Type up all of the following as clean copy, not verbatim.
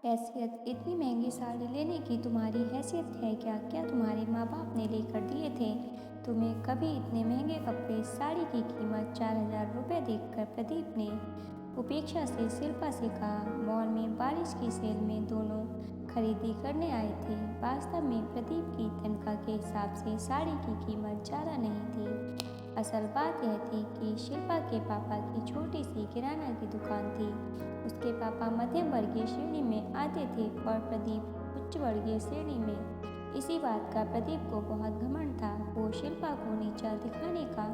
हैसियत इतनी महंगी साड़ी लेने की तुम्हारी हैसियत है क्या? क्या तुम्हारे माँ बाप ने लेकर दिए थे तुम्हें कभी इतने महंगे कपड़े? साड़ी की कीमत 4,000 रुपये देखकर प्रदीप ने उपेक्षा से शिल्पा से कहा। मॉल में बारिश की सेल में दोनों खरीदी करने आए थे। वास्तव में प्रदीप की तनख्वाह के हिसाब से साड़ी की कीमत ज़्यादा नहीं थी। असल बात यह थी कि शिल्पा के पापा की छोटी सी किराना की दुकान थी। उसके पापा मध्यम वर्गीय श्रेणी में आते थे और प्रदीप उच्च वर्गीय श्रेणी में। इसी बात का प्रदीप को बहुत घमंड था। वो शिल्पा को नीचा दिखाने का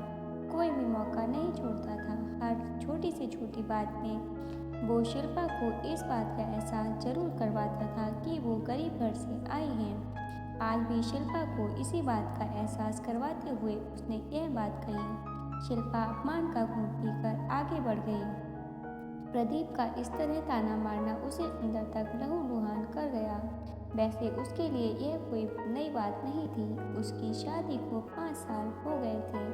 कोई भी मौका नहीं छोड़ता था। हर छोटी से छोटी बात में वो शिल्पा को इस बात का एहसास जरूर करवाता था कि वो गरीब घर से आई हैं। आज भी शिल्पा को इसी बात का एहसास करवाते हुए उसने यह बात कही। शिल्पा अपमान का घूंट पीकर आगे बढ़ गई। प्रदीप का इस तरह ताना मारना उसे अंदर तक लहूलुहान कर गया। वैसे उसके लिए यह कोई नई बात नहीं थी। उसकी शादी को 5 साल हो गए थे।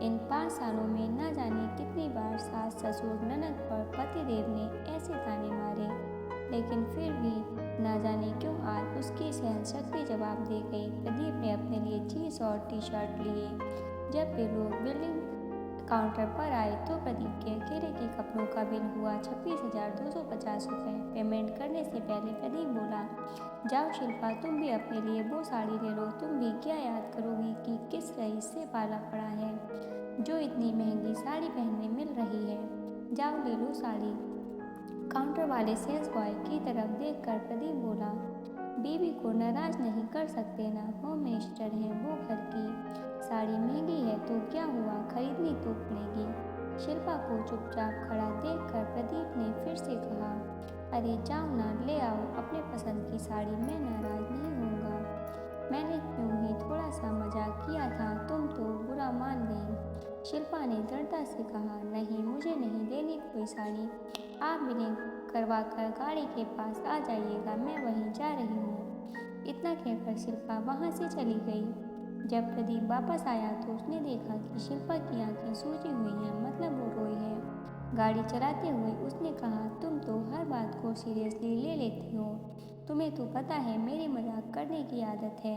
इन 5 सालों में न जाने कितनी बार सास, ससुर, ननद और पतिदेव ने ऐसे ताने मारे, लेकिन फिर भी न जाने क्यों आज उसकी सहनशक्ति जवाब दे गई। प्रदीप ने अपने लिए जीन्स और टी-शर्ट लिए। जब वे लोग बिलिंग काउंटर पर आए तो प्रदीप के अकेले के कपड़ों का बिल हुआ 26,250 रुपये। पेमेंट करने से पहले प्रदीप बोला, जाओ शिल्पा, तुम भी अपने लिए वो साड़ी ले लो। तुम भी क्या याद करोगी कि किस रईस से पाला पड़ा है जो इतनी महंगी साड़ी पहनने मिल रही है। जाओ ले लो साड़ी। काउंटर वाले सेल्स बॉय की तरफ देखकर प्रदीप बोला, बीवी को नाराज नहीं कर सकते ना, होम मिनिस्टर हैं वो घर की। साड़ी महंगी है तो क्या हुआ, खरीदनी तो पड़ेगी। शिल्पा को चुपचाप खड़ा देखकर प्रदीप ने फिर से कहा, अरे जाओ ना, ले आओ अपने पसंद की साड़ी, मैं नाराज नहीं होऊंगा। मैंने यूं ही थोड़ा सा मजाक किया था, तुम तो बुरा मान गई। शिल्पा ने दृढ़ता से कहा, नहीं, मुझे नहीं लेनी कोई साड़ी। आप बिलिंग करवाकर गाड़ी के पास आ जाइएगा, मैं वहीं जा रही हूँ। इतना कहकर शिल्पा वहाँ से चली गई। जब प्रदीप वापस आया तो उसने देखा कि शिल्पा की आंखें सूजी हुई हैं, मतलब वो रोई है। गाड़ी चलाते हुए उसने कहा, तुम तो हर बात को सीरियसली ले लेती हो। तुम्हें तो पता है मेरी मजाक करने की आदत है।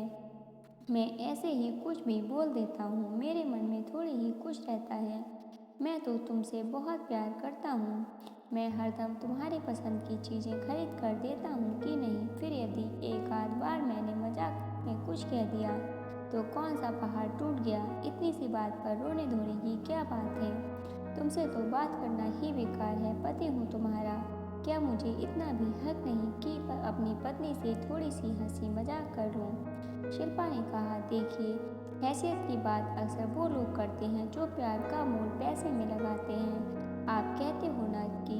मैं ऐसे ही कुछ भी बोल देता हूँ, मेरे मन में थोड़ी ही कुछ रहता है। मैं तो तुमसे बहुत प्यार करता हूँ। मैं हरदम तुम्हारी पसंद की चीज़ें खरीद कर देता हूँ कि नहीं। फिर यदि एक आध बार मैंने मजाक में कुछ कह दिया तो कौन सा पहाड़ टूट गया। इतनी सी बात पर रोने धोने की क्या बात है। तुमसे तो बात करना ही बेकार है। पति हूँ तुम्हारा, क्या मुझे इतना भी हक नहीं कि अपनी पत्नी से थोड़ी सी हंसी मजाक कर लूँ। शिल्पा ने कहा, देखिए, हैसियत की बात अक्सर वो लोग करते हैं जो प्यार का मोल पैसे में लगाते हैं। आप कहते हो ना कि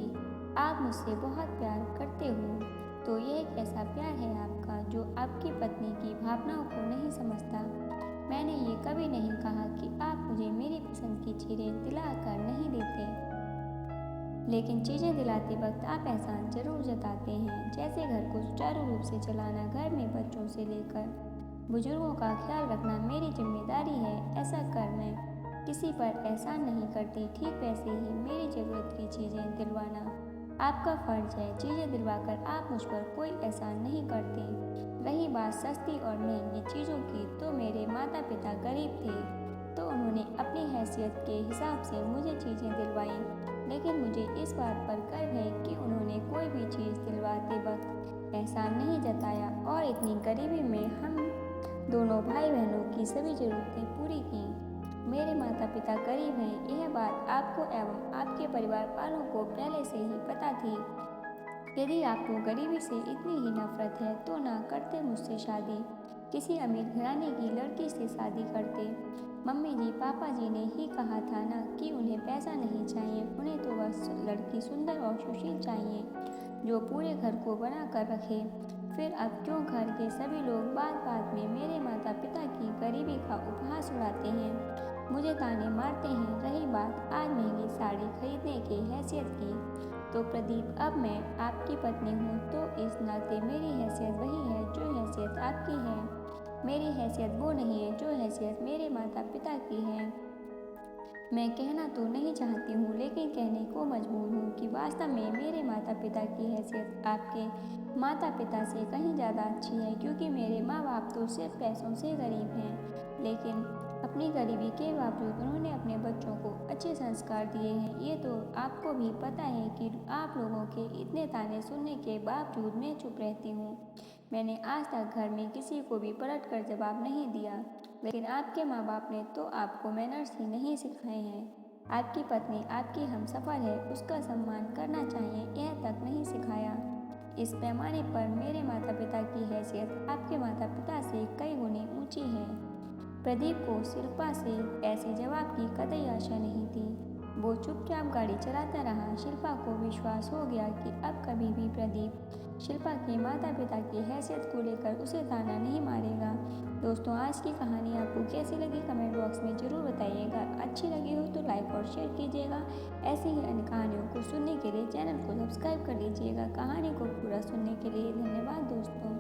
आप मुझसे बहुत प्यार करते हो, तो यह कैसा प्यार है आपका जो आपकी पत्नी की भावनाओं को नहीं समझता। मैंने ये कभी नहीं कहा कि आप मुझे मेरी पसंद की चीज़ें दिला कर नहीं देते, लेकिन चीज़ें दिलाते वक्त आप एहसान जरूर जताते हैं, जैसे घर को सुचारू रूप से चलाना, घर में बच्चों से लेकर बुजुर्गों का ख्याल रखना मेरी जिम्मेदारी है। ऐसा कर मैं किसी पर एहसान नहीं करती, ठीक वैसे ही मेरी ज़रूरत की चीज़ें दिलवाना आपका फ़र्ज है। चीज़ें दिलवाकर आप मुझ पर कोई एहसान नहीं करते। रही बात सस्ती और महंगी चीज़ों की, तो मेरे माता पिता गरीब थे तो उन्होंने अपनी हैसियत के हिसाब से मुझे चीज़ें दिलवाईं, लेकिन मुझे इस बात पर गर्व है कि उन्होंने कोई भी चीज़ दिलवाते वक्त एहसान नहीं जताया और इतनी गरीबी में हम दोनों भाई बहनों की सभी ज़रूरतें पूरी की। मेरे माता पिता गरीब हैं, यह बात आपको एवं आपके परिवार वालों को पहले से ही पता थी। यदि आपको गरीबी से इतनी ही नफरत है तो ना करते मुझसे शादी, किसी अमीर घराने की लड़की से शादी करते। मम्मी जी, पापा जी ने ही कहा था ना कि उन्हें पैसा नहीं चाहिए, उन्हें तो बस लड़की सुंदर और सुशील चाहिए जो पूरे घर को बना कर रखे। फिर अब क्यों घर के सभी लोग बात बात में मेरे माता पिता की गरीबी का उपहास उड़ाते हैं, मुझे ताने मारते हैं। रही बात आज महंगी साड़ी खरीदने की हैसियत की, तो प्रदीप, अब मैं आपकी पत्नी हूँ तो इस नाते मेरी हैसियत वही है जो हैसियत आपकी है। मेरी हैसियत वो नहीं है जो हैसियत मेरे माता पिता की है। मैं कहना तो नहीं चाहती हूँ, लेकिन कहने को मजबूर हूँ कि वास्तव में मेरे माता पिता की हैसियत आपके माता पिता से कहीं ज़्यादा अच्छी है, क्योंकि मेरे माँ बाप तो सिर्फ पैसों से गरीब हैं, लेकिन अपनी गरीबी के बावजूद उन्होंने अपने बच्चों को अच्छे संस्कार दिए हैं। ये तो आपको भी पता है कि आप लोगों के इतने ताने सुनने के बावजूद मैं चुप रहती हूँ। मैंने आज तक घर में किसी को भी पलट कर जवाब नहीं दिया, लेकिन आपके माँ बाप ने तो आपको मैनर्स ही नहीं सिखाए हैं। आपकी पत्नी आपकी हमसफ़र है, उसका सम्मान करना चाहिए, यह तक नहीं सिखाया। इस पैमाने पर मेरे माता पिता की हैसियत आपके माता पिता से कई गुनी ऊंची है। प्रदीप को शिल्पा से ऐसे जवाब की कतई आशा नहीं थी। वो चुपचाप गाड़ी चलाता रहा। शिल्पा को विश्वास हो गया कि अब कभी भी प्रदीप शिल्पा के माता पिता की हैसियत को लेकर उसे ताना नहीं मारेगा। दोस्तों, आज की कहानी आपको कैसी लगी कमेंट बॉक्स में ज़रूर बताइएगा। अच्छी लगी हो तो लाइक और शेयर कीजिएगा। ऐसी ही अन्य कहानियों को सुनने के लिए चैनल को सब्सक्राइब कर लीजिएगा। कहानी को पूरा सुनने के लिए धन्यवाद दोस्तों।